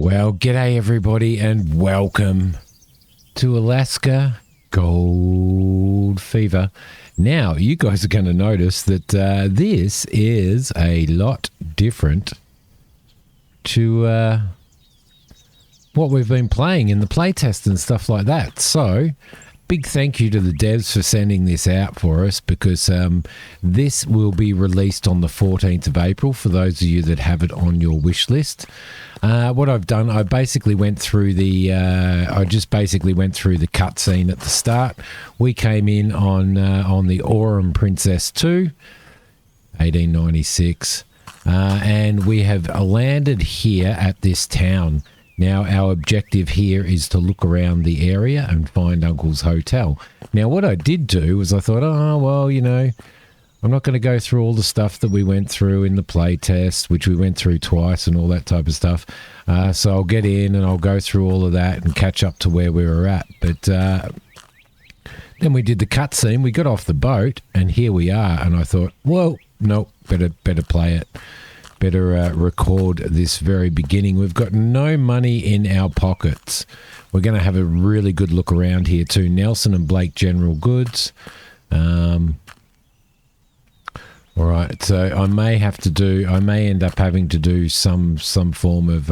Well, g'day everybody and welcome to Alaska Gold Fever. Now, you guys are going to notice that this is a lot different to what we've been playing in the playtest and stuff like that. So, big thank you to the devs for sending this out for us, because this will be released on the 14th of April for those of you that have it on your wish list. What I've done, I basically went through the cutscene at the start. We came in on the Aurum Princess 2, 1896, and we have landed here at this town. Now, our objective here is to look around the area and find Uncle's hotel. Now, what I did do was I thought, oh, well, you know, I'm not going to go through all the stuff that we went through in the play test, which we went through twice and all that type of stuff. So I'll get in and I'll go through all of that and catch up to where we were at. But then we did the cutscene, we got off the boat, and here we are. And I thought, well, no, better play it. Better record this very beginning. We've got no money in our pockets. We're going to have a really good look around here too. Nelson and Blake General Goods. All right, so I may end up having to do some form of,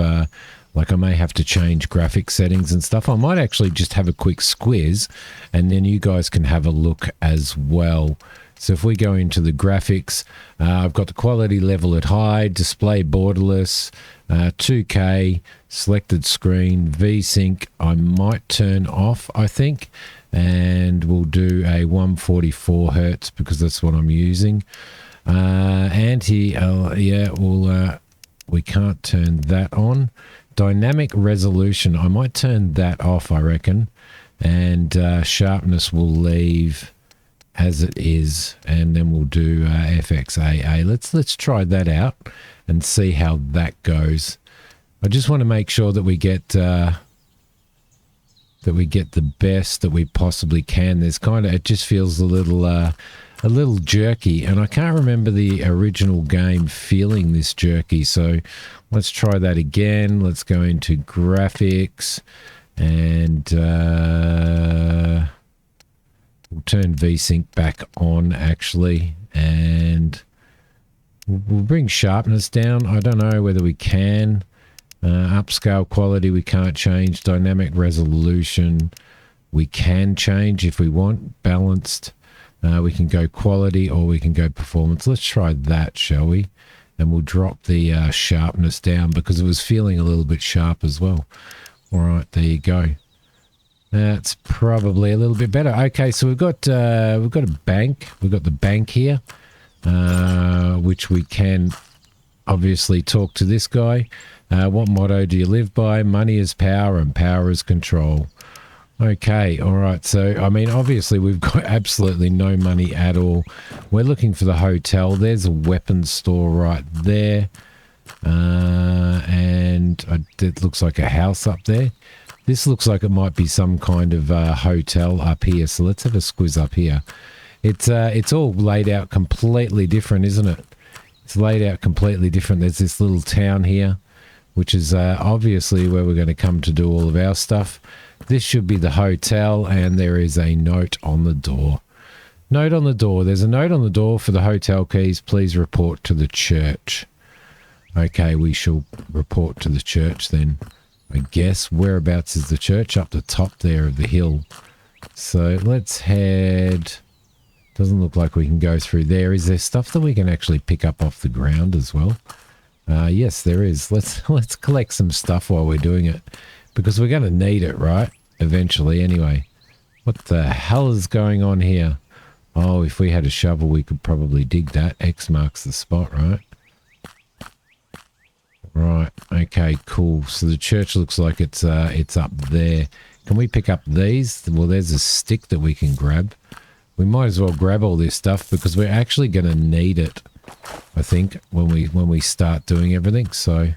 like I may have to change graphic settings and stuff. I might actually just have a quick squiz and then you guys can have a look as well. So if we go into the graphics, I've got the quality level at high, display borderless, 2K, selected screen, VSync, I might turn off, I think, and we'll do a 144 hertz because that's what I'm using. We can't turn that on. Dynamic resolution, I might turn that off, I reckon, and sharpness will leave as it is, and then we'll do FXAA. Let's try that out and see how that goes. I just want to make sure that we get the best that we possibly can. It just feels a little jerky, and I can't remember the original game feeling this jerky. So let's try that again. Let's go into graphics and we'll turn VSync back on actually, and we'll bring sharpness down. I don't know whether we can. Upscale quality we can't change. Dynamic resolution we can change if we want. Balanced, we can go quality or we can go performance. Let's try that, shall we? And we'll drop the sharpness down because it was feeling a little bit sharp as well. All right, there you go. That's probably a little bit better. Okay, so we've got a bank. We've got the bank here, which we can obviously talk to this guy. What motto do you live by? Money is power and power is control. Okay, all right. So, I mean, obviously we've got absolutely no money at all. We're looking for the hotel. There's a weapons store right there. And it looks like a house up there. This looks like it might be some kind of hotel up here. So let's have a squiz up here. It's all laid out completely different, isn't it? It's laid out completely different. There's this little town here, which is obviously where we're going to come to do all of our stuff. This should be the hotel, and there is a note on the door. Note on the door. There's a note on the door for the hotel keys. Please report to the church. Okay, we shall report to the church then. I guess. Whereabouts is the church? Up the top there of the hill. So let's head. Doesn't look like we can go through there. Is there stuff that we can actually pick up off the ground as well? Yes, there is. Let's collect some stuff while we're doing it, because we're going to need it, right? Eventually, anyway. What the hell is going on here? Oh, if we had a shovel, we could probably dig that. X marks the spot, right? Right, okay, cool. So the church looks like it's up there. Can we pick up these? Well, there's a stick that we can grab. We might as well grab all this stuff because we're actually going to need it, I think, when we start doing everything. So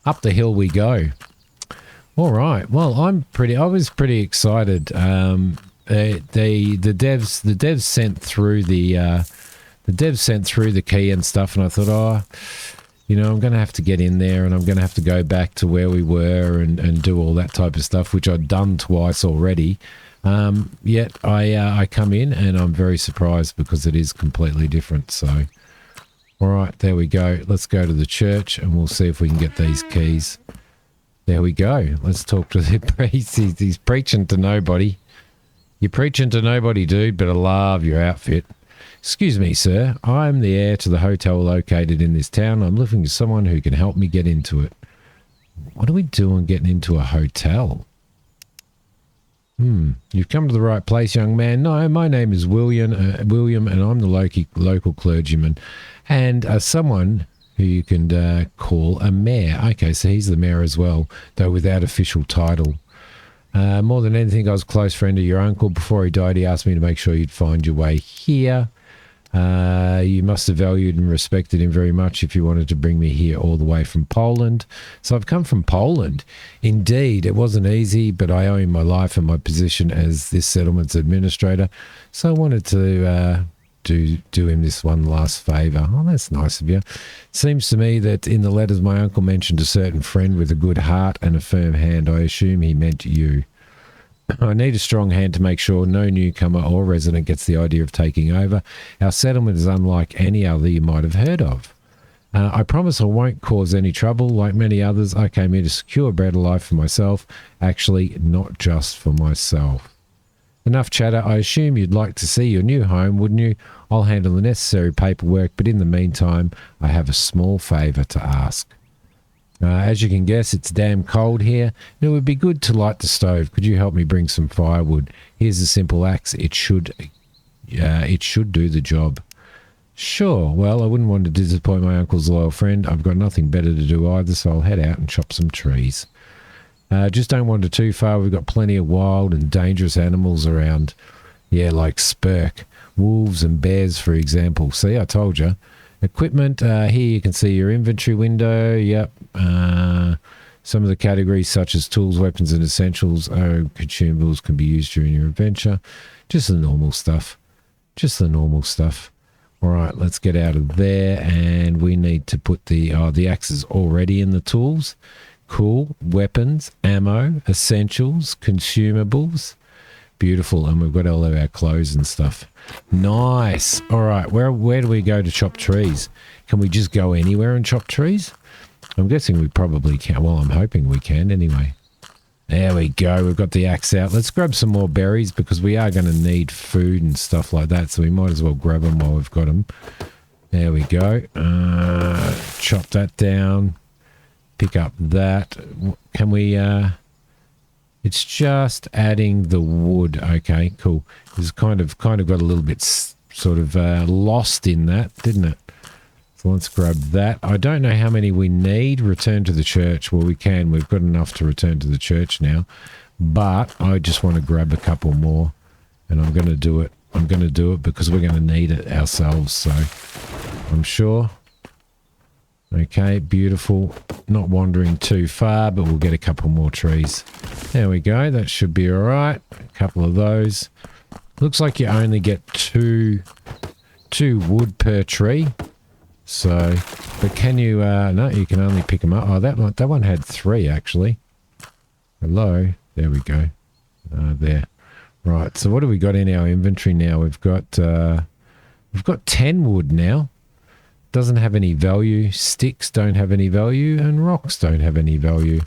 up the hill we go. All right. Well, I was pretty excited. The devs sent through the key and stuff, and I thought, you know, I'm going to have to get in there and I'm going to have to go back to where we were and do all that type of stuff, which I've done twice already. Yet I come in and I'm very surprised because it is completely different. So, all right, there we go. Let's go to the church and we'll see if we can get these keys. There we go. Let's talk to the priest. He's preaching to nobody. You're preaching to nobody, dude, but I love your outfit. Excuse me, sir. I'm the heir to the hotel located in this town. I'm looking for someone who can help me get into it. What do we do on getting into a hotel? You've come to the right place, young man. No, my name is William, and I'm the local clergyman, and someone who you can call a mayor. Okay, so he's the mayor as well, though without official title. More than anything, I was a close friend of your uncle. Before he died, he asked me to make sure you'd find your way here. You must have valued and respected him very much if you wanted to bring me here all the way from Poland. So I've come from Poland. Indeed, it wasn't easy, but I owe him my life and my position as this settlement's administrator. So I wanted to do him this one last favour. Oh, that's nice of you. Seems to me that in the letters my uncle mentioned a certain friend with a good heart and a firm hand. I assume he meant you. I need a strong hand to make sure no newcomer or resident gets the idea of taking over. Our settlement is unlike any other you might have heard of. I promise I won't cause any trouble. Like many others, I came here to secure a better life for myself. Actually, not just for myself. Enough chatter. I assume you'd like to see your new home, wouldn't you? I'll handle the necessary paperwork, but in the meantime, I have a small favour to ask. As you can guess, it's damn cold here, and it would be good to light the stove. Could you help me bring some firewood? Here's a simple axe. It should do the job. Sure. Well, I wouldn't want to disappoint my uncle's loyal friend. I've got nothing better to do either, so I'll head out and chop some trees. Just don't wander too far. We've got plenty of wild and dangerous animals around. Yeah, like spurk, wolves and bears, for example. See, I told you. Equipment, here you can see your inventory window. Yep. Some of the categories such as tools, weapons and essentials or consumables can be used during your adventure. Just the normal stuff. All right, let's get out of there, and we need to put the axe is already in the tools. Cool. Weapons, ammo, essentials, consumables. Beautiful. And we've got all of our clothes and stuff. Nice. All right, where do we go to chop trees? Can we just go anywhere and chop trees? I'm guessing we probably can. Well, I'm hoping we can anyway. There we go. We've got the axe out. Let's grab some more berries because we are going to need food and stuff like that, so we might as well grab them while we've got them. There we go. Chop that down. Pick up that. Can we... It's just adding the wood. Okay, cool. It's kind of got a little bit sort of lost in that, didn't it? So let's grab that. I don't know how many we need. Return to the church. Well, we can. We've got enough to return to the church now. But I just want to grab a couple more. And I'm going to do it. I'm going to do it because we're going to need it ourselves. So I'm sure. Okay, beautiful. Not wandering too far, but we'll get a couple more trees. There we go. That should be all right. A couple of those. Looks like you only get two wood per tree. So, but can you, no, you can only pick them up. Oh, that one had 3 actually. Hello. There we go. There. Right. So what do we got in our inventory now? We've got 10 wood now. Doesn't have any value. Sticks don't have any value, and rocks don't have any value.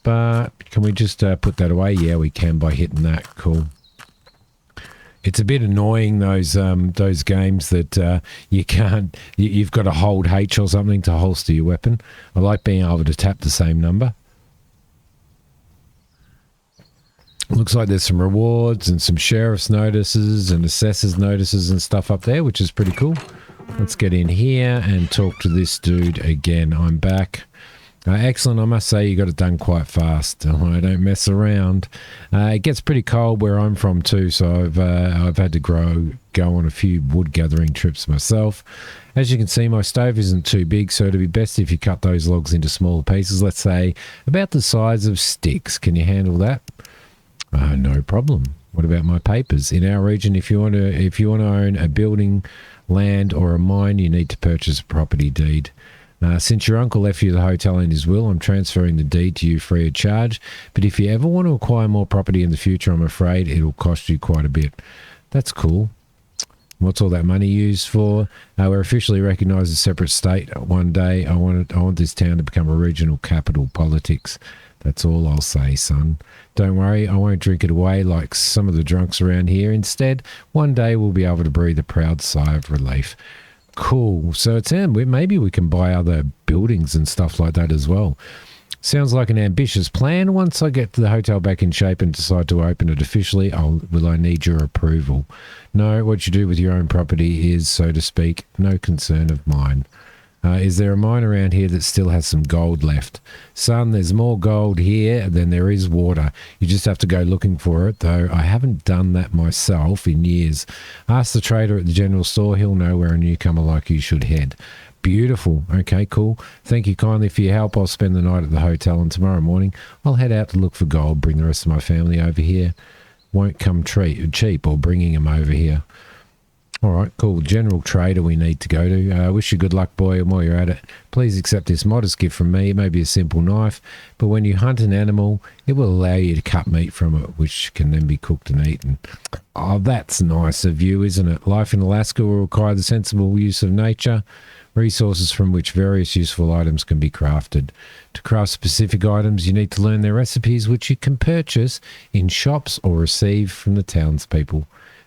But can we just put that away? Yeah, we can by hitting that. Cool. It's a bit annoying, those games that you can't. You've got to hold H or something to holster your weapon. I like being able to tap the same number. Looks like there's some rewards and some sheriff's notices and assessor's notices and stuff up there, which is pretty cool. Let's get in here and talk to this dude again. I'm back. Excellent. I must say you got it done quite fast. I don't mess around. It gets pretty cold where I'm from too, so I've had to go on a few wood gathering trips myself. As you can see, my stove isn't too big, so it'd be best if you cut those logs into smaller pieces. Let's say about the size of sticks. Can you handle that? No problem. What about my papers? In our region, if you want to own a building, land or a mine, you need to purchase a property deed. Since your uncle left you the hotel in his will, I'm transferring the deed to you free of charge. But if you ever want to acquire more property in the future, I'm afraid it'll cost you quite a bit. That's cool. What's all that money used for? We're officially recognised as a separate state. One day, I want this town to become a regional capital. Politics. That's all I'll say, son. Don't worry, I won't drink it away like some of the drunks around here. Instead, one day we'll be able to breathe a proud sigh of relief. Cool. So it's maybe we can buy other buildings and stuff like that as well. Sounds like an ambitious plan. Once I get the hotel back in shape and decide to open it officially, will I need your approval? No, what you do with your own property is, so to speak, no concern of mine. Is there a mine around here that still has some gold left? Son, there's more gold here than there is water. You just have to go looking for it, though I haven't done that myself in years. Ask the trader at the general store. He'll know where a newcomer like you should head. Beautiful. Okay, cool. Thank you kindly for your help. I'll spend the night at the hotel, and tomorrow morning I'll head out to look for gold, bring the rest of my family over here. Won't come cheap or bringing them over here. All right, cool. General trader we need to go to. Wish you good luck, boy, and while you're at it, please accept this modest gift from me. It may be a simple knife, but when you hunt an animal, it will allow you to cut meat from it, which can then be cooked and eaten. Oh, that's nice of you, isn't it? Life in Alaska will require the sensible use of nature, resources from which various useful items can be crafted. To craft specific items, you need to learn their recipes, which you can purchase in shops or receive from the townspeople.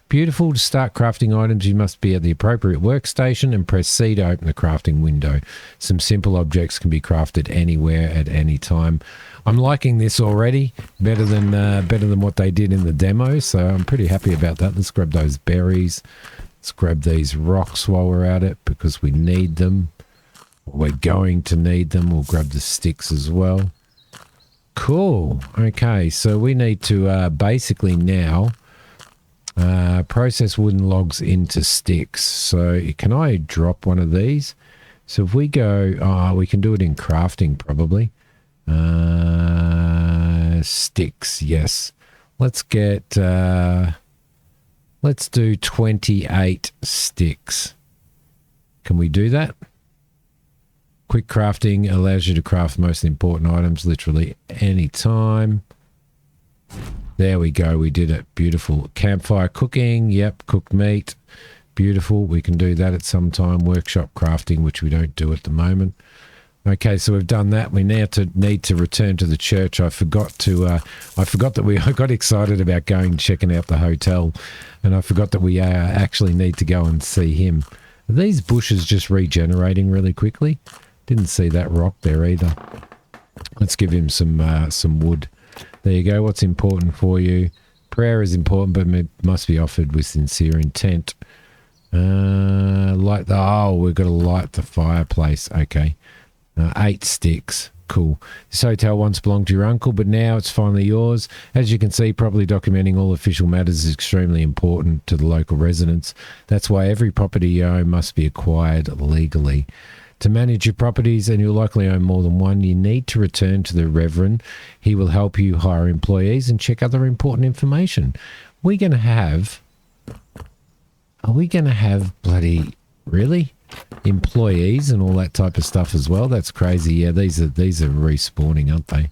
Beautiful. To start crafting items, you must be at the appropriate workstation and press C to open the crafting window. Some simple objects can be crafted anywhere at any time. I'm liking this already, better than what they did in the demo, so I'm pretty happy about that. Let's grab those berries. Let's grab these rocks while we're at it because we need them. We're going to need them. We'll grab the sticks as well. Cool. Okay, so we need to basically now process wooden logs into sticks. So can I drop one of these? So if we go, we can do it in crafting probably. Sticks, yes. Let's get, let's do 28 sticks. Can we do that? Quick crafting allows you to craft most important items literally any time. There we go. We did it. Beautiful. Campfire cooking. Yep. Cooked meat. Beautiful. We can do that at some time. Workshop crafting, which we don't do at the moment. Okay, so we've done that. We now need to return to the church. I forgot that I got excited about going checking out the hotel, and I forgot that we actually need to go and see him. Are these bushes just regenerating really quickly? Didn't see that rock there either. Let's give him some wood. There you go. What's important for you? Prayer is important, but it must be offered with sincere intent. We've got to light the fireplace. Okay. 8 sticks. Cool. This hotel once belonged to your uncle, but now it's finally yours. As you can see, properly documenting all official matters is extremely important to the local residents. That's why every property you own must be acquired legally. To manage your properties, and you'll likely own more than one, you need to return to the Reverend. He will help you hire employees and check other important information. Are we going to have bloody, really? Employees and all that type of stuff as well? That's crazy. Yeah, these are respawning, aren't they?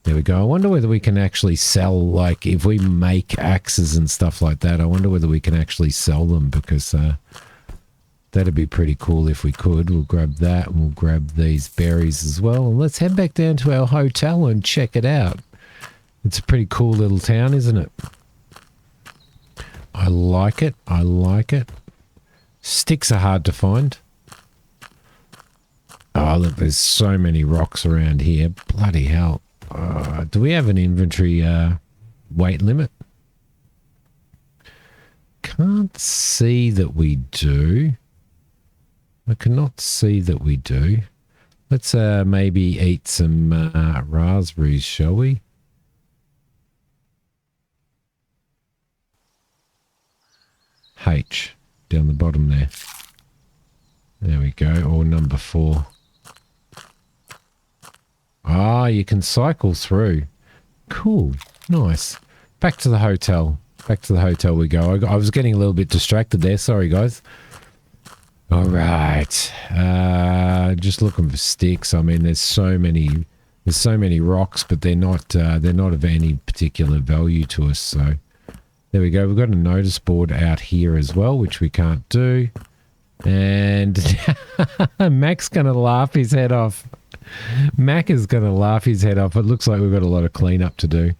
There we go. I wonder whether we can actually sell, like, if we make axes and stuff like that, I wonder whether we can actually sell them, because that'd be pretty cool if we could. We'll grab that, and we'll grab these berries as well. And let's head back down to our hotel and check it out. It's a pretty cool little town, isn't it? I like it. I like it. Sticks are hard to find. Oh, look, there's so many rocks around here. Bloody hell. Do we have an inventory weight limit? Can't see that we do. I cannot see that we do. Let's maybe eat some raspberries, shall we? H. Down the bottom there. There we go. Or number 4. Ah, you can cycle through. Cool. Nice. Back to the hotel. Back to the hotel we go. I was getting a little bit distracted there. Sorry, guys. All right. Just looking for sticks. I mean, there's so many rocks, but they're not of any particular value to us. So there we go. We've got a notice board out here as well, which we can't do. And Mac's going to laugh his head off. Mac is going to laugh his head off. It looks like we've got a lot of cleanup to do.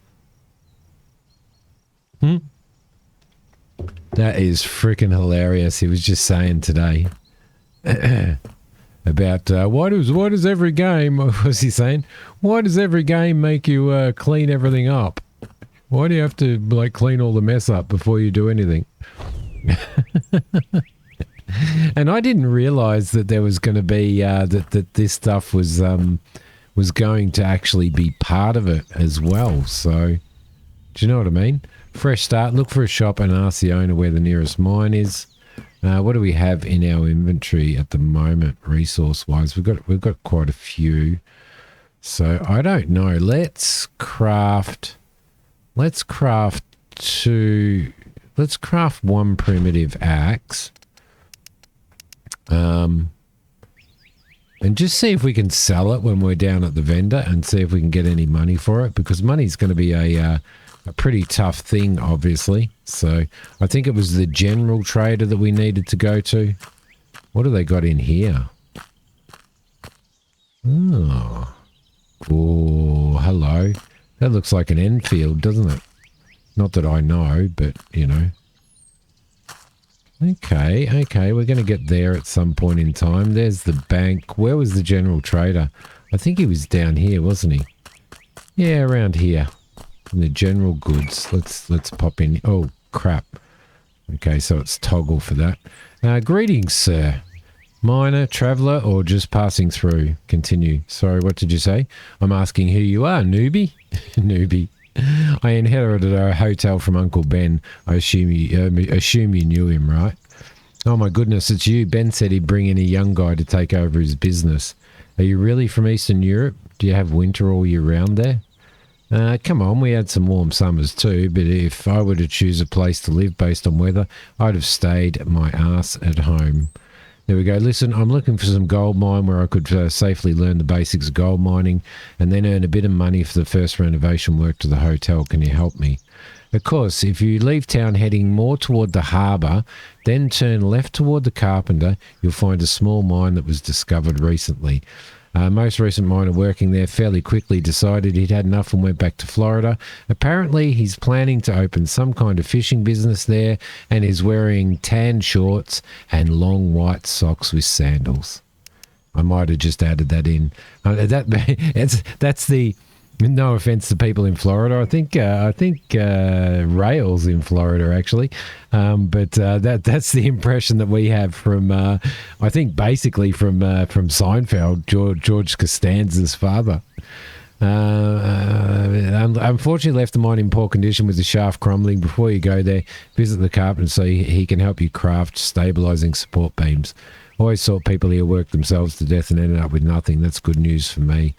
That is freaking hilarious. He was just saying today about why does every game, what was he saying? Why does every game make you clean everything up? Why do you have to like clean all the mess up before you do anything? And I didn't realize that there was going to be that this stuff was going to actually be part of it as well. So, do you know what I mean? Fresh start. Look for a shop and ask the owner where the nearest mine is. What do we have in our inventory at the moment, resource-wise? We've got quite a few. So I don't know. Let's craft one primitive axe. And just see if we can sell it when we're down at the vendor and see if we can get any money for it, because money's going to be a pretty tough thing, obviously. So I think it was the general trader that we needed to go to. What do they got in here? Oh, hello. That looks like an Enfield, doesn't it? Not that I know, but, you know. Okay, we're going to get there at some point in time. There's the bank. Where was the general trader? I think he was down here, wasn't he? Yeah, around here. In the general goods. Let's pop in. Oh, crap. Okay, so it's toggle for that. Greetings, sir. Miner, traveller, or just passing through? Continue. Sorry, what did you say? I'm asking who you are, newbie? Newbie. I inherited a hotel from Uncle Ben. I assume you knew him, right? Oh my goodness, it's you. Ben said he'd bring in a young guy to take over his business. Are you really from Eastern Europe? Do you have winter all year round there? Come on, we had some warm summers too, but if I were to choose a place to live based on weather, I'd have stayed my ass at home. There we go. Listen, I'm looking for some gold mine where I could safely learn the basics of gold mining and then earn a bit of money for the first renovation work to the hotel. Can you help me? Of course, if you leave town heading more toward the harbour, then turn left toward the Carpenter, you'll find a small mine that was discovered recently. Most recent miner working there fairly quickly decided he'd had enough and went back to Florida. Apparently, he's planning to open some kind of fishing business there and is wearing tan shorts and long white socks with sandals. I might have just added that in. That's the... No offense to people in Florida. I think Rail's in Florida actually, but that's the impression that we have from. I think basically from Seinfeld, George Costanza's father. Unfortunately, left the mine in poor condition with the shaft crumbling. Before you go there, visit the carpenter so he can help you craft stabilizing support beams. Always thought people here worked themselves to death and ended up with nothing. That's good news for me.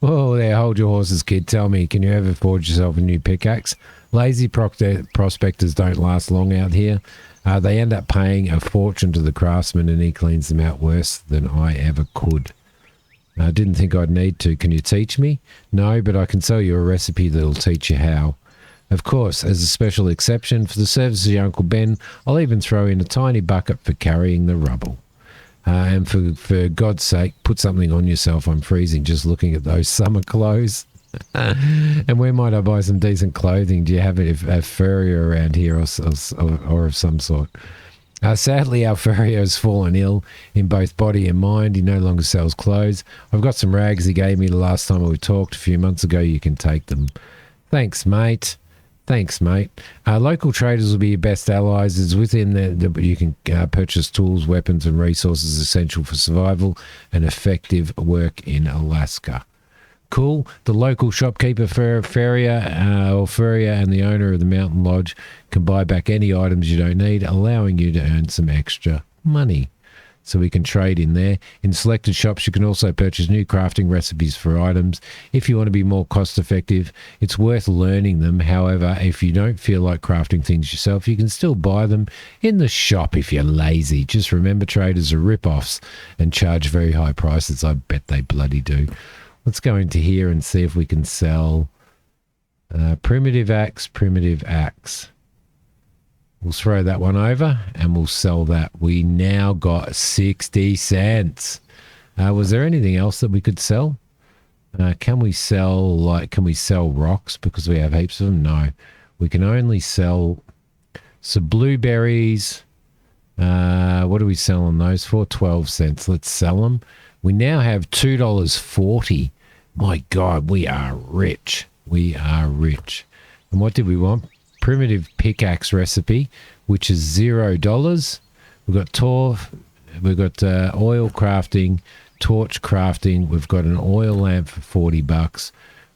Oh, there, hold your horses, kid. Tell me, can you ever forge yourself a new pickaxe? Lazy prospectors don't last long out here. They end up paying a fortune to the craftsman and he cleans them out worse than I ever could. I didn't think I'd need to. Can you teach me? No, but I can sell you a recipe that'll teach you how. Of course, as a special exception for the services of your Uncle Ben, I'll even throw in a tiny bucket for carrying the rubble. And for God's sake, put something on yourself. I'm freezing just looking at those summer clothes. And where might I buy some decent clothing? Do you have a furrier around here or of some sort? Sadly, our furrier has fallen ill in both body and mind. He no longer sells clothes. I've got some rags he gave me the last time we talked a few months ago. You can take them. Thanks, mate. Local traders will be your best allies. It's within you can purchase tools, weapons, and resources essential for survival and effective work in Alaska. Cool. The local shopkeeper, farrier, and the owner of the mountain lodge can buy back any items you don't need, allowing you to earn some extra money. so we can trade in there. In selected shops, you can also purchase new crafting recipes for items. If you want to be more cost effective, it's worth learning them. However, if you don't feel like crafting things yourself, you can still buy them in the shop if you're lazy. Just remember, traders are rip-offs and charge very high prices. I bet they bloody do. Let's go into here and see if we can sell primitive axe. We'll throw that one over and we'll sell that. We now got 60 cents. Was there anything else that we could sell? Can we sell rocks because we have heaps of them? No. We can only sell some blueberries. What do we sell on those for? 12 cents. Let's sell them. We now have $2.40. My God, we are rich. We are rich. And what did we want? Primitive pickaxe recipe, which is $0. We've got oil crafting, torch crafting. We've got an oil lamp for $40.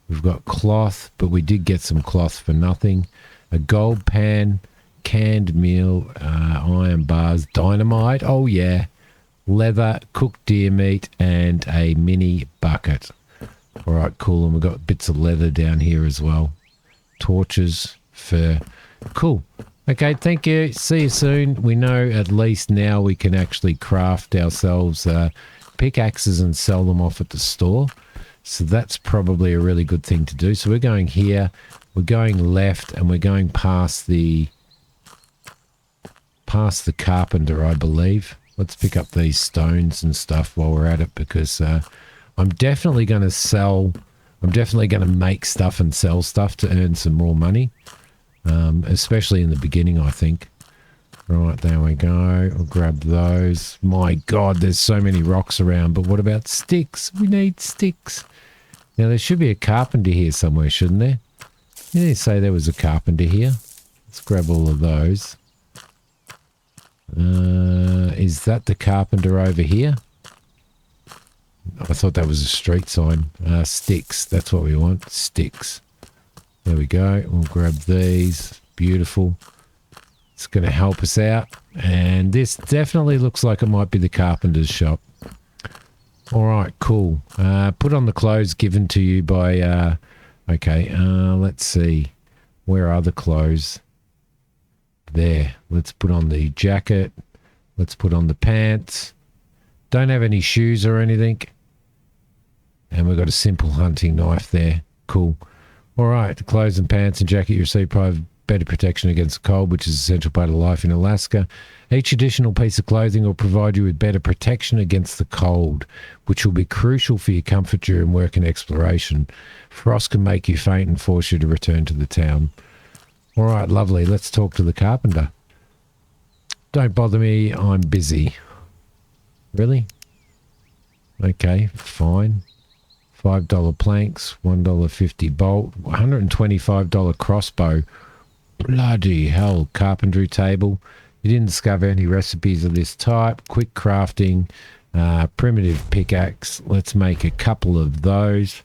We've got cloth, but we did get some cloth for nothing. A gold pan, canned meal, iron bars, dynamite. Oh yeah, leather, cooked deer meat, and a mini bucket. All right, cool. And we've got bits of leather down here as well. Torches. Fur. Cool. Okay, thank you. See you soon. We know at least now we can actually craft ourselves pickaxes and sell them off at the store. So that's probably a really good thing to do. So we're going here, we're going left, and we're going past the carpenter, I believe. Let's pick up these stones and stuff while we're at it, because I'm definitely going to make stuff and sell stuff to earn some more money. Especially in the beginning, I think. Right, there we go. We'll grab those. My God, there's so many rocks around, but what about sticks? We need sticks. Now, there should be a carpenter here somewhere, shouldn't there? You didn't say there was a carpenter here. Let's grab all of those. Is that the carpenter over here? I thought that was a street sign. Sticks, that's what we want. Sticks. There we go. We'll grab these. Beautiful. It's going to help us out. And this definitely looks like it might be the carpenter's shop. All right, cool. Put on the clothes given to you by... let's see. Where are the clothes? There. Let's put on the jacket. Let's put on the pants. Don't have any shoes or anything. And we've got a simple hunting knife there. Cool. All right, the clothes and pants and jacket you receive provide better protection against the cold, which is an essential part of life in Alaska. Each additional piece of clothing will provide you with better protection against the cold, which will be crucial for your comfort during work and exploration. Frost can make you faint and force you to return to the town. All right, lovely. Let's talk to the carpenter. Don't bother me. I'm busy. Really? Okay, fine. $5 planks, $1.50 bolt, $125 crossbow. Bloody hell, carpentry table. You didn't discover any recipes of this type. Quick crafting, primitive pickaxe. Let's make a couple of those.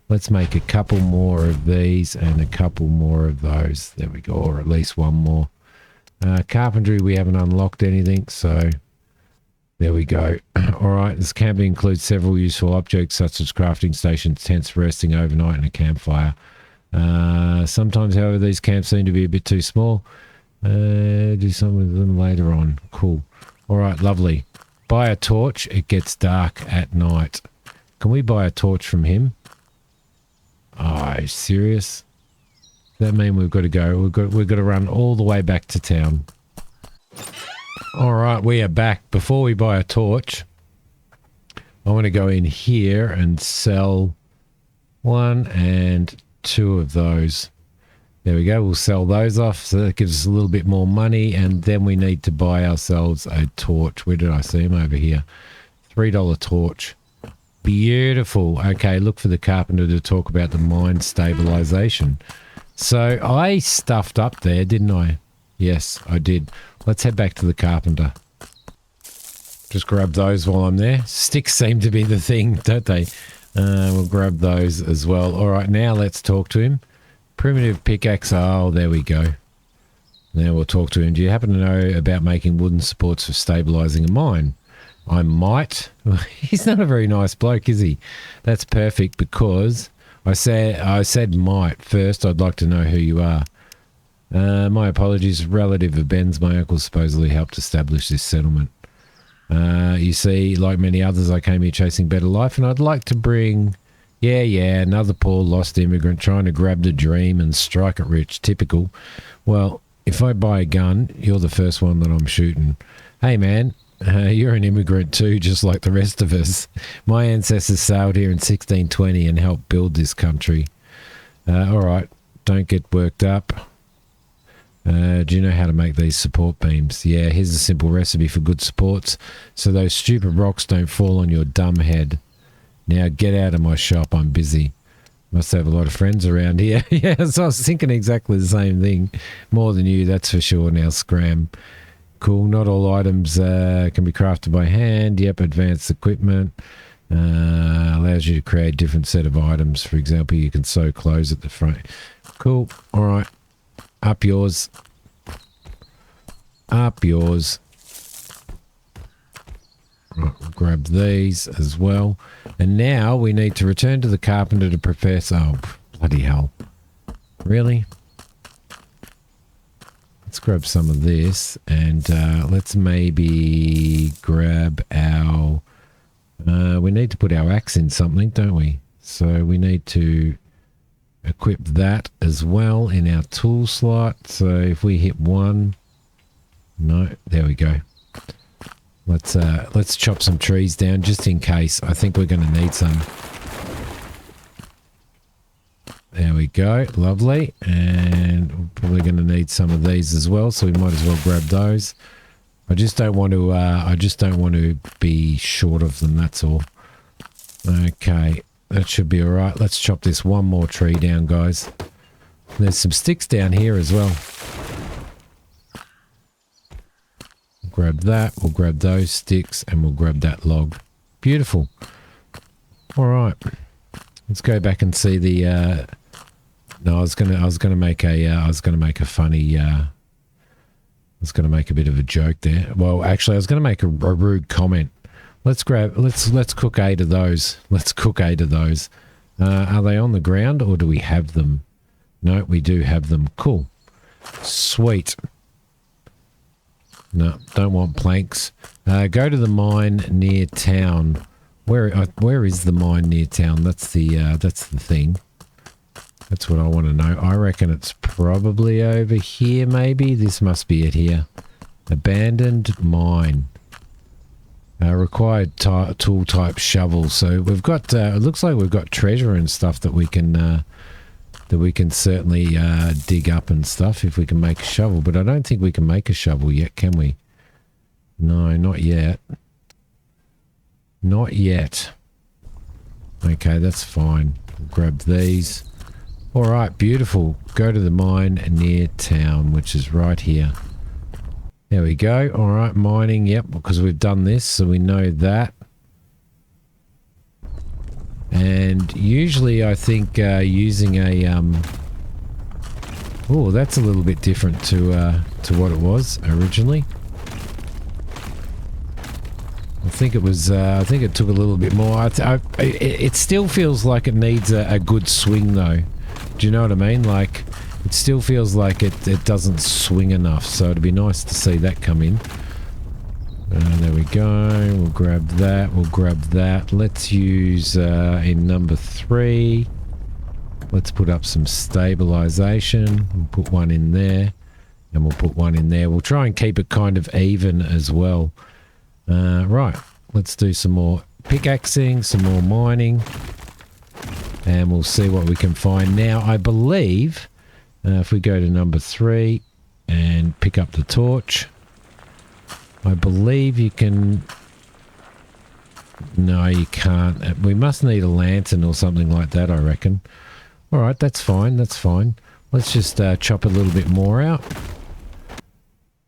Let's make a couple more of these and a couple more of those. There we go, or at least one more. Carpentry, we haven't unlocked anything, so... There we go. All right, this camping includes several useful objects such as crafting stations, tents for resting overnight, and a campfire. Sometimes, however, these camps seem to be a bit too small. Do some with them later on. Cool. All right, lovely. Buy a torch. It gets dark at night. Can we buy a torch from him? Oh, serious? Does that mean we've got to go? We've got to run all the way back to town. All right, we are back. Before we buy a torch, I want to go in here and sell 1 and 2 of those. There we go. We'll sell those off. So that gives us a little bit more money. And then we need to buy ourselves a torch. Where did I see him? Over here. $3 torch. Beautiful. Okay, look for the carpenter to talk about the mine stabilization. So I stuffed up there, didn't I? Yes, I did. Let's head back to the carpenter. Just grab those while I'm there. Sticks seem to be the thing, don't they? We'll grab those as well. All right, now let's talk to him. Primitive pickaxe. Oh, there we go. Now we'll talk to him. Do you happen to know about making wooden supports for stabilizing a mine? I might. He's not a very nice bloke, is he? That's perfect because I said might. First, I'd like to know who you are. My apologies. Relative of Ben's, my uncle supposedly helped establish this settlement. You see, like many others, I came here chasing better life, and I'd like to bring... Yeah, another poor lost immigrant trying to grab the dream and strike it rich. Typical. Well, if I buy a gun, you're the first one that I'm shooting. Hey, man, you're an immigrant too, just like the rest of us. My ancestors sailed here in 1620 and helped build this country. All right, don't get worked up. Do you know how to make these support beams? Yeah, here's a simple recipe for good supports, so those stupid rocks don't fall on your dumb head. Now get out of my shop, I'm busy. Must have a lot of friends around here. Yeah, so I was thinking exactly the same thing. More than you, that's for sure. Now scram. Cool, not all items can be crafted by hand. Yep, advanced equipment. Allows you to create a different set of items. For example, you can sew clothes at the front. Cool, all right. Up yours. Up yours. Right, we'll grab these as well. And now we need to return to the carpenter to profess... Oh, bloody hell. Really? Let's grab some of this. And let's maybe grab our... we need to put our axe in something, don't we? So we need to equip that as well in our tool slot. So if we hit one... No, there we go. Let's chop some trees down just in case. I think we're going to need some. There we go. Lovely. And we're probably going to need some of these as well, so we might as well grab those. I just don't want to be short of them, that's all. Okay. That should be all right. Let's chop this one more tree down, guys. There's some sticks down here as well. Grab that, we'll grab those sticks, and we'll grab that log. Beautiful. All right, let's go back and see the. No, I was gonna make a funny. I was gonna make a bit of a joke there. Well, actually, I was gonna make a rude comment. Let's cook 8 of those. Let's cook 8 of those. Are they on the ground or do we have them? No, we do have them. Cool. Sweet. No, don't want planks. Go to the mine near town. Where is the mine near town? That's the thing. That's what I want to know. I reckon it's probably over here, maybe. This must be it here. Abandoned mine. Required tool type shovel. So we've got. It looks like we've got treasure and stuff that we can certainly dig up and stuff if we can make a shovel. But I don't think we can make a shovel yet, can we? No, not yet. Not yet. Okay, that's fine. We'll grab these. All right, beautiful. Go to the mine near town, which is right here. There we go. All right, mining. Yep, because we've done this, so we know that. And usually I think using a... Oh, that's a little bit different to what it was originally. I think it was... I think it took a little bit more. It still feels like it needs a good swing, though. Do you know what I mean? Like, it still feels like it doesn't swing enough, so it'd be nice to see that come in. There we go. We'll grab that. We'll grab that. Let's use in number 3. Let's put up some stabilization. We'll put one in there, and we'll put one in there. We'll try and keep it kind of even as well. Right. Let's do some more pickaxing, some more mining, and we'll see what we can find. Now, I believe if we go to number 3 and pick up the torch, I believe you can... No, you can't. We must need a lantern or something like that, I reckon. All right, that's fine. That's fine. Let's just chop a little bit more out.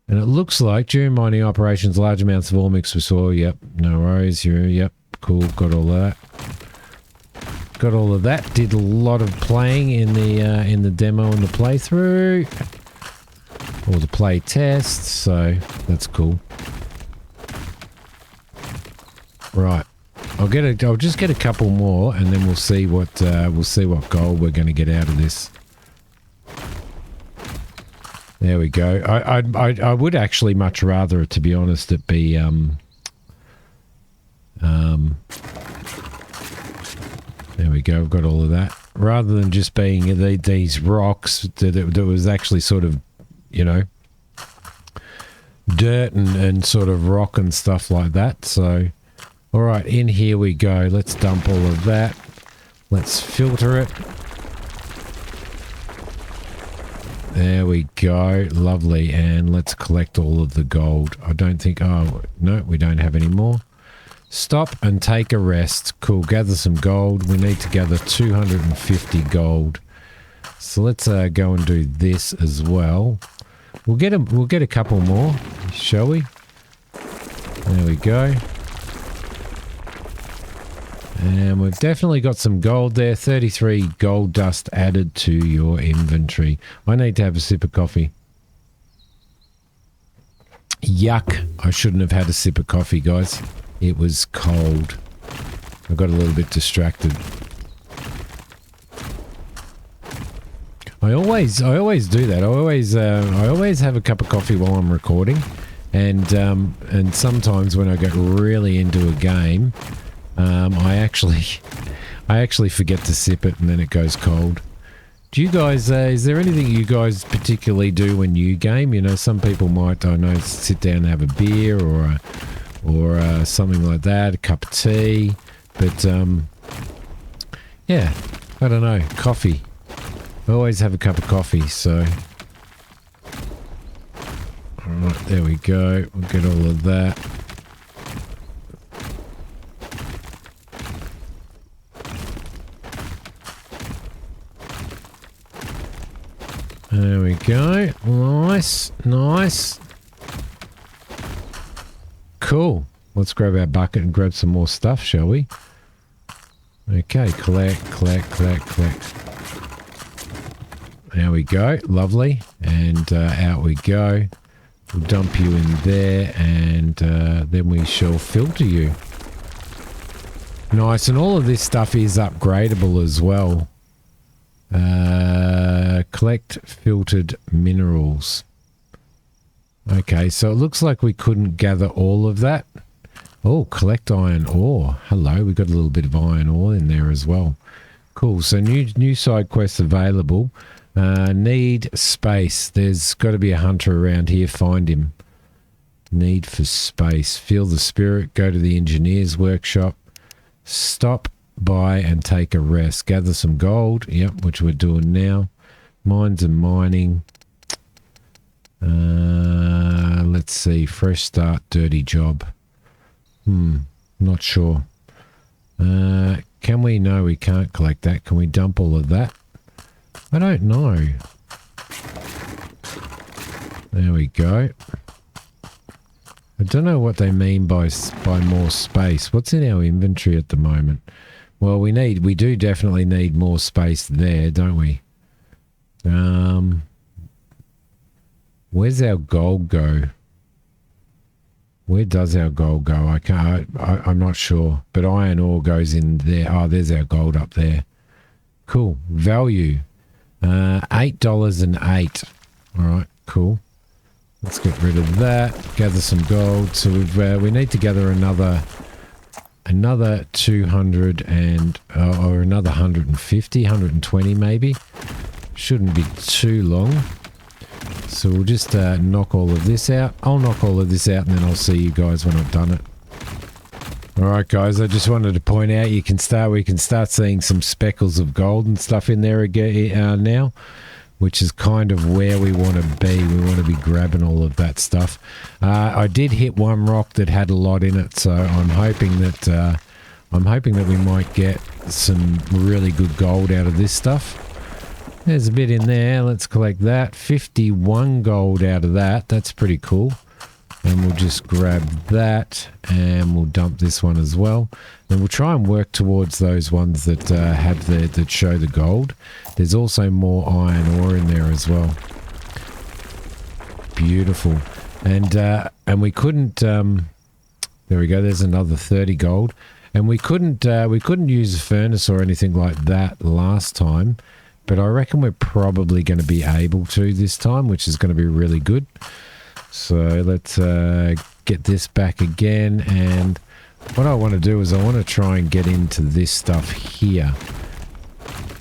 And it looks like during mining operations, large amounts of ore mixed with soil. Yep, no worries. Yep, cool. Got all of that. Got all of that. Did a lot of playing in the demo and the playthrough. Or the play test, so that's cool. Right. I'll just get a couple more, and then we'll see what gold we're going to get out of this. There we go. I would actually much rather, to be honest, it be there we go. I've got all of that, rather than just being these rocks that was actually sort of, you know, dirt and sort of rock and stuff like that. So, all right, in here we go. Let's dump all of that. Let's filter it. There we go. Lovely. And let's collect all of the gold. I don't think... Oh, no, we don't have any more. Stop and take a rest. Cool. Gather some gold. We need to gather 250 gold. So let's go and do this as well. We'll get a couple more, shall we? There we go. And we've definitely got some gold there. 33 gold dust added to your inventory. I need to have a sip of coffee. Yuck. I shouldn't have had a sip of coffee, guys. It was cold. I got a little bit distracted. I always do that. I always have a cup of coffee while I'm recording, and sometimes when I get really into a game, I actually forget to sip it, and then it goes cold. Do you guys? Is there anything you guys particularly do when you game? You know, some people might, I know, sit down and have a beer or something like that, a cup of tea. But yeah, I don't know, coffee. I always have a cup of coffee, so... Alright, there we go. We'll get all of that. There we go. Nice, nice. Cool. Let's grab our bucket and grab some more stuff, shall we? Okay, collect. There we go. Lovely. And out we go. We'll dump you in there, and then we shall filter you. Nice. And all of this stuff is upgradable as well. Collect filtered minerals. Okay, so it looks like we couldn't gather all of that. Oh, collect iron ore. Hello, we got a little bit of iron ore in there as well. Cool. So new side quests available. Need space. There's got to be a hunter around here. Find him. Need for space. Feel the spirit. Go to the engineer's workshop. Stop by and take a rest. Gather some gold. Yep, which we're doing now. Mines and mining. Let's see. Fresh start. Dirty job. Not sure. Can we? No, we can't collect that. Can we dump all of that? I don't know. There we go. I don't know what they mean by more space. What's in our inventory at the moment? Well, we do definitely need more space there, don't we? Where's our gold go? Where does our gold go? I'm not sure. But iron ore goes in there. Oh, there's our gold up there. Cool. Value. $8.08. All right, cool. Let's get rid of that. Gather some gold. So we need to gather another 200 and or another 150, 120 maybe. Shouldn't be too long. So we'll just knock all of this out. I'll knock all of this out, and then I'll see you guys when I've done it. Alright guys, I just wanted to point out we can start seeing some speckles of gold and stuff in there again now, which is kind of where we want to be. We want to be grabbing all of that stuff. I did hit one rock that had a lot in it, so I'm hoping that we might get some really good gold out of this stuff. There's a bit in there. Let's collect that. 51 gold out of that. That's pretty cool. And we'll just grab that, and we'll dump this one as well. And we'll try and work towards those ones that that show the gold. There's also more iron ore in there as well. Beautiful. And we couldn't There we go. There's another 30 gold. And we couldn't use a furnace or anything like that last time, but I reckon we're probably going to be able to this time, which is going to be really good. So let's get this back again. And what I want to do is I want to try and get into this stuff here,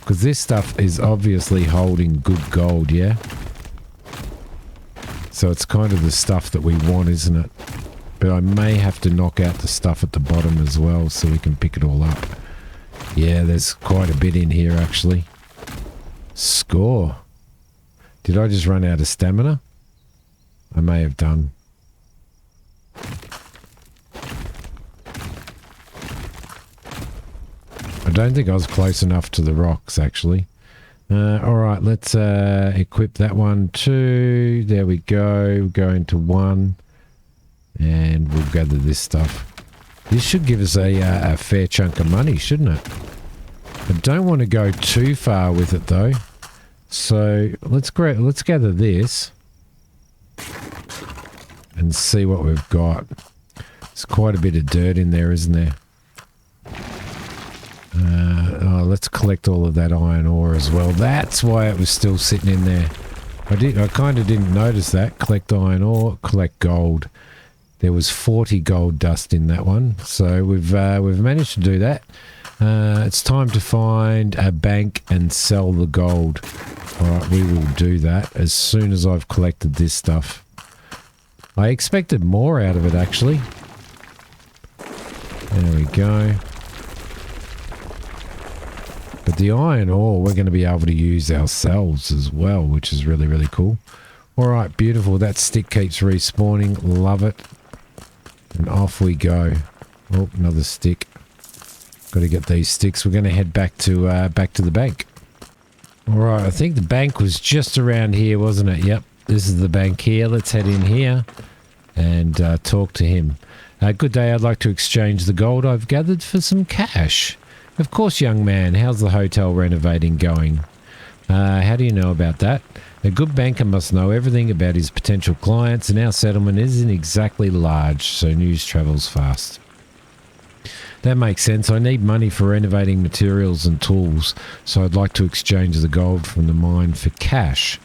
because this stuff is obviously holding good gold, yeah? So it's kind of the stuff that we want, isn't it? But I may have to knock out the stuff at the bottom as well so we can pick it all up. Yeah, there's quite a bit in here actually. Score. Did I just run out of stamina? I may have done. I don't think I was close enough to the rocks actually. Alright, let's equip that one too. There we go. Go into one. And we'll gather this stuff. This should give us a fair chunk of money, shouldn't it? I don't want to go too far with it though. So let's gather this and see what we've got. There's quite a bit of dirt in there, isn't there? Let's collect all of that iron ore as well. That's why it was still sitting in there. I kind of didn't notice that. Collect iron ore, collect gold. There was 40 gold dust in that one, so we've managed to do that. It's time to find a bank and sell the gold. All right, we will do that as soon as I've collected this stuff. I expected more out of it actually. There we go. But the iron ore we're going to be able to use ourselves as well, which is really, really cool. All right, beautiful. That stick keeps respawning. Love it. And off we go. Oh, another stick. Got to get these sticks. We're going to head back to the bank. All right, I think the bank was just around here, wasn't it? Yep, this is the bank here. Let's head in here and talk to him. Good day. I'd like to exchange the gold I've gathered for some cash. Of course, young man. How's the hotel renovating going? How do you know about that? A good banker must know everything about his potential clients, and our settlement isn't exactly large, so news travels fast. That makes sense. I need money for renovating materials and tools, so I'd like to exchange the gold from the mine for cash.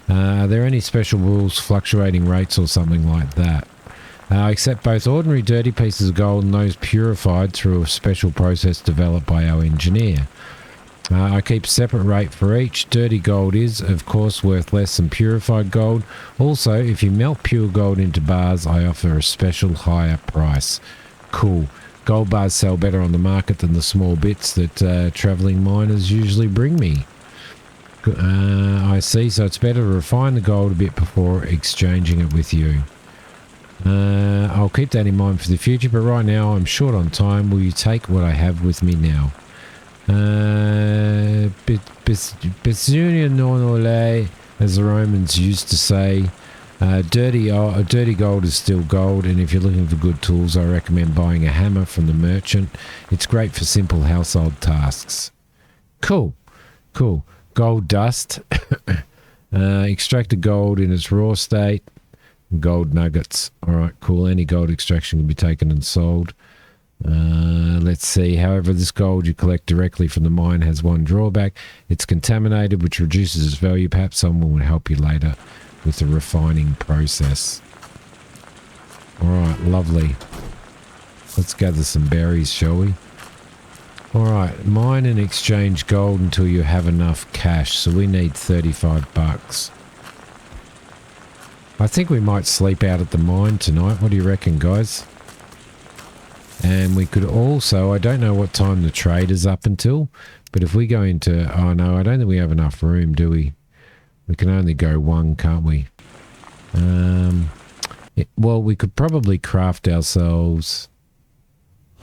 Are there any special rules, fluctuating rates or something like that? I accept both ordinary dirty pieces of gold and those purified through a special process developed by our engineer. I keep a separate rate for each. Dirty gold is, of course, worth less than purified gold. Also, if you melt pure gold into bars, I offer a special higher price. Cool. Gold bars sell better on the market than the small bits that travelling miners usually bring me. I see, so it's better to refine the gold a bit before exchanging it with you. I'll keep that in mind for the future, but right now I'm short on time. Will you take what I have with me now? Bisunia non-ole, as the Romans used to say. Dirty gold is still gold, and if you're looking for good tools, I recommend buying a hammer from the merchant. It's great for simple household tasks. Cool. Gold dust. Extracted gold in its raw state. Gold nuggets. All right, cool. Any gold extraction can be taken and sold. Let's see. However, this gold you collect directly from the mine has one drawback. It's contaminated, which reduces its value. Perhaps someone will help you later with the refining process. All right, lovely. Let's gather some berries, shall we? All right, mine and exchange gold until you have enough cash. So we need 35 bucks. I think we might sleep out at the mine tonight. What do you reckon, guys? And we could also, I don't know what time the trade is up until, but if we go into, oh no, I don't think we have enough room, do we? We can only go one, can't we? Well, we could probably craft ourselves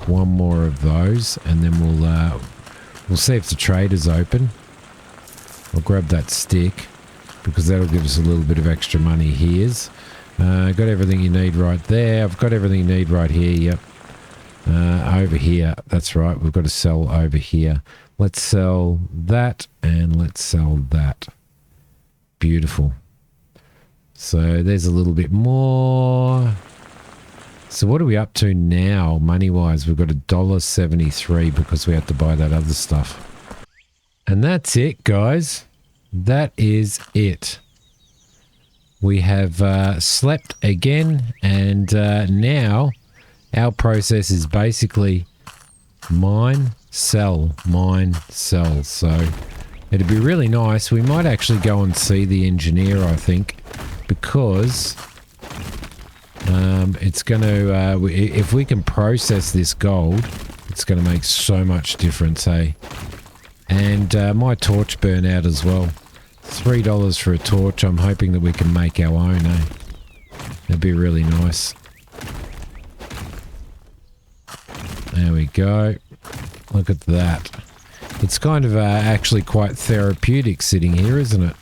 one more of those, and then we'll see if the trade is open. I'll grab that stick, because that'll give us a little bit of extra money here. Got everything you need right there. I've got everything you need right here, yep. Over here, that's right, we've got to sell over here. Let's sell that, and let's sell that. Beautiful. So there's a little bit more. So what are we up to now, money-wise? We've got $1.73 because we had to buy that other stuff. And that's it, guys. That is it. We have slept again, and now our process is basically mine, sell, mine, sell. So it'd be really nice. We might actually go and see the engineer, I think, because it's going to, if we can process this gold, it's going to make so much difference, hey? And my torch burn out as well. $3 for a torch. I'm hoping that we can make our own, eh? That'd be really nice. There we go. Look at that. It's kind of actually quite therapeutic sitting here, isn't it?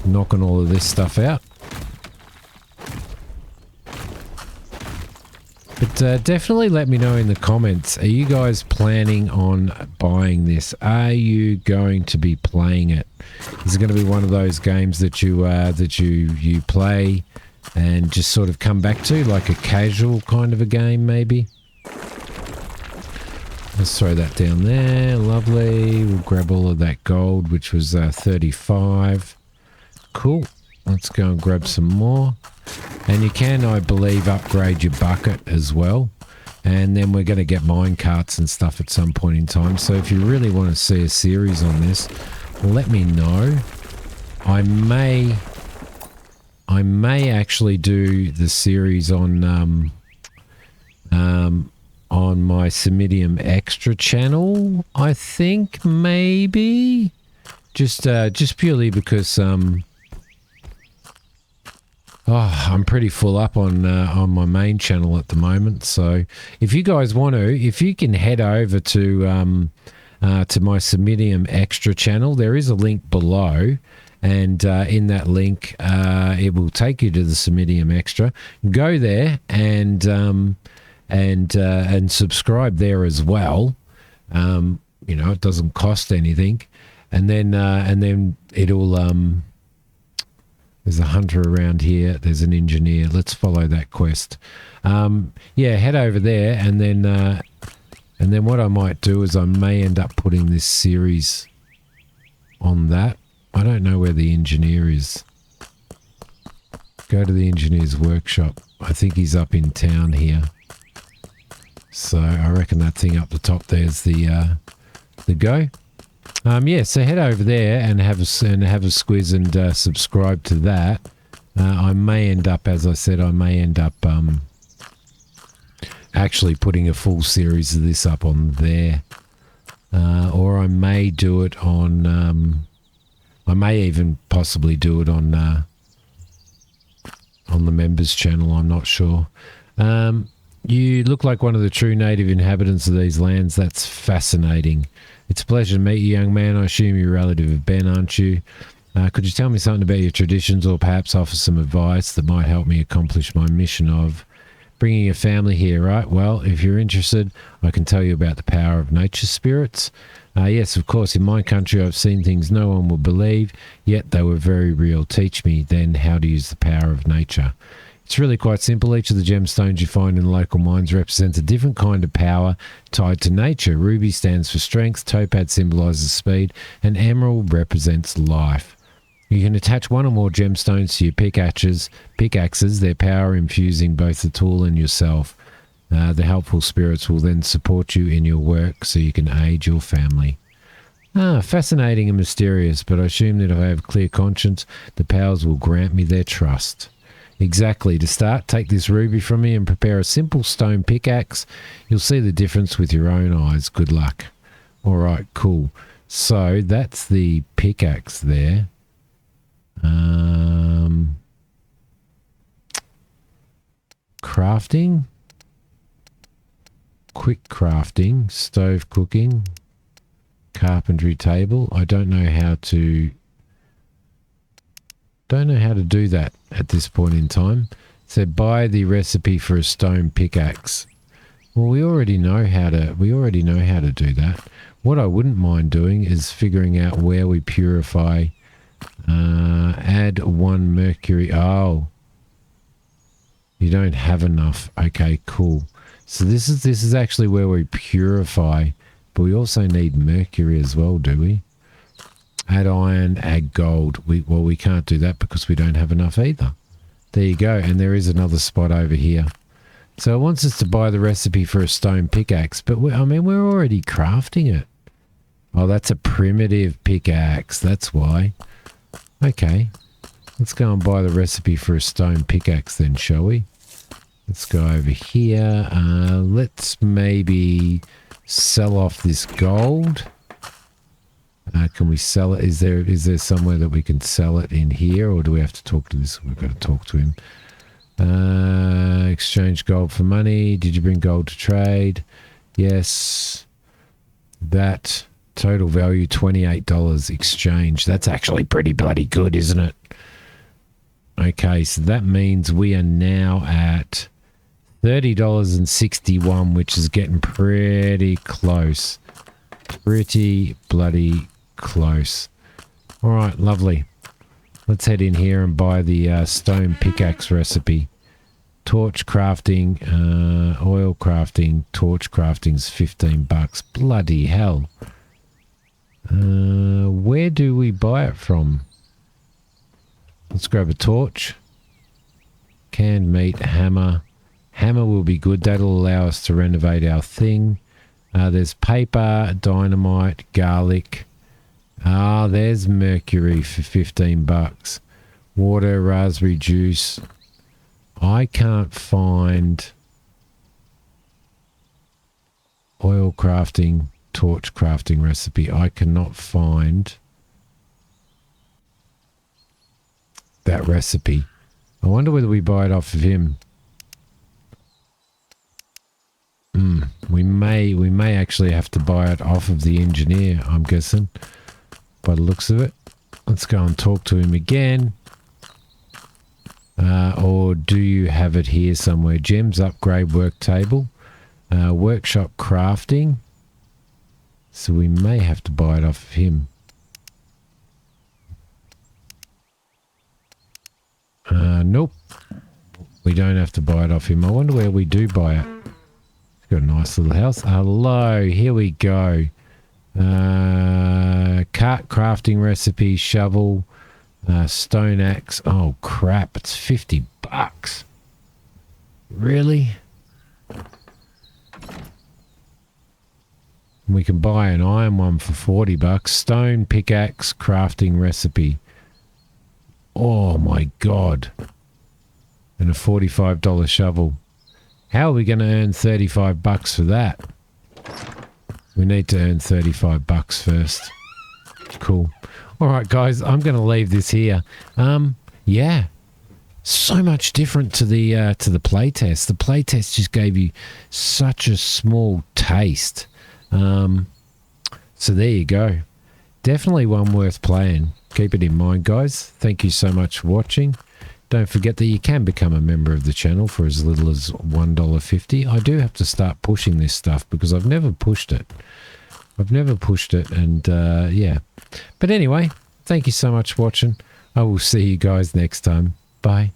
Knocking all of this stuff out. But definitely let me know in the comments, are you guys planning on buying this? Are you going to be playing it? Is it going to be one of those games that you play and just sort of come back to, like a casual kind of a game maybe? Let's throw that down there. Lovely. We'll grab all of that gold, which was 35. Cool. Let's go and grab some more. And you can, I believe, upgrade your bucket as well. And then we're going to get mine carts and stuff at some point in time. So if you really want to see a series on this, let me know. I may actually do the series on my Simidiom extra channel. I think maybe just purely because I'm pretty full up on my main channel at the moment. So if you guys want to, if you can head over to my Simidiom extra channel, there is a link below, and in that link it will take you to the Simidiom extra. Go there and subscribe there as well. You know, it doesn't cost anything, and then it'll there's a hunter around here. There's an engineer. Let's follow that quest. Yeah, head over there, and then what I might do is I may end up putting this series on that. I don't know where the engineer is. Go to the engineer's workshop. I think he's up in town here. So I reckon that thing up the top there's the go. Yeah, so head over there and have a squiz and subscribe to that. I may end up, as I said, actually putting a full series of this up on there, or I may do it on. I may even possibly do it on the members channel. I'm not sure. You look like one of the true native inhabitants of these lands. That's fascinating. It's a pleasure to meet you, young man. I assume you're a relative of Ben, aren't you? Could you tell me something about your traditions, or perhaps offer some advice that might help me accomplish my mission of bringing a family here, right? Well, if you're interested, I can tell you about the power of nature spirits. Yes, of course, in my country I've seen things no one would believe, yet they were very real. Teach me then how to use the power of nature. It's really quite simple. Each of the gemstones you find in the local mines represents a different kind of power tied to nature. Ruby stands for strength, topaz symbolises speed, and emerald represents life. You can attach one or more gemstones to your pickaxes, their power infusing both the tool and yourself. The helpful spirits will then support you in your work so you can aid your family. Fascinating and mysterious, but I assume that if I have a clear conscience, the powers will grant me their trust. Exactly. To start, take this ruby from me and prepare a simple stone pickaxe. You'll see the difference with your own eyes. Good luck. All right, cool. So that's the pickaxe there. Crafting. Quick crafting. Stove cooking. Carpentry table. I don't know how to do that at this point in time. So buy the recipe for a stone pickaxe. Well, we already know how to do that. What I wouldn't mind doing is figuring out where we purify. Add 1 mercury. Oh, You don't have enough. Okay, cool. So this is actually where we purify, but we also need mercury as well, do we? Add iron, add gold. We can't do that because we don't have enough either. There you go. And there is another spot over here. So it wants us to buy the recipe for a stone pickaxe, but we're already crafting it. Oh, that's a primitive pickaxe. That's why. Okay. Let's go and buy the recipe for a stone pickaxe then, shall we? Let's go over here. Let's maybe sell off this gold. Can we sell it? Is there somewhere that we can sell it in here, or do we have to talk to this? We've got to talk to him. Exchange gold for money. Did you bring gold to trade? Yes. That total value $28 exchange. That's actually pretty bloody good, isn't it? Okay, so that means we are now at $30.61, which is getting pretty close. Pretty bloody close. All right, lovely. Let's head in here and buy the stone pickaxe recipe. Torch crafting, oil crafting, torch crafting's $15. Bloody hell. Where do we buy it from? Let's grab a torch. Canned meat, hammer. Hammer will be good. That'll allow us to renovate our thing. There's paper, dynamite, garlic. There's mercury for $15. Water, raspberry juice. I can't find oil crafting, torch crafting recipe. I cannot find that recipe. I wonder whether we buy it off of him. We may actually have to buy it off of the engineer, I'm guessing, by the looks of it. Let's go and talk to him again. Or do you have it here somewhere? Gems upgrade work table. Workshop crafting. So we may have to buy it off of him. Nope. We don't have to buy it off him. I wonder where we do buy it. Got a nice little house. Hello, here we go. Cart crafting recipe, shovel, stone axe. Oh crap, it's $50. Really? We can buy an iron one for $40. Stone pickaxe crafting recipe. Oh my god. And a $45 shovel. How are we going to earn $35 for that? We need to earn $35 first. Cool. All right, guys, I'm going to leave this here. Yeah, so much different to the playtest. The playtest just gave you such a small taste. So there you go. Definitely one worth playing. Keep it in mind, guys. Thank you so much for watching. Don't forget that you can become a member of the channel for as little as $1.50. I do have to start pushing this stuff because I've never pushed it. And yeah. But anyway, thank you so much for watching. I will see you guys next time. Bye.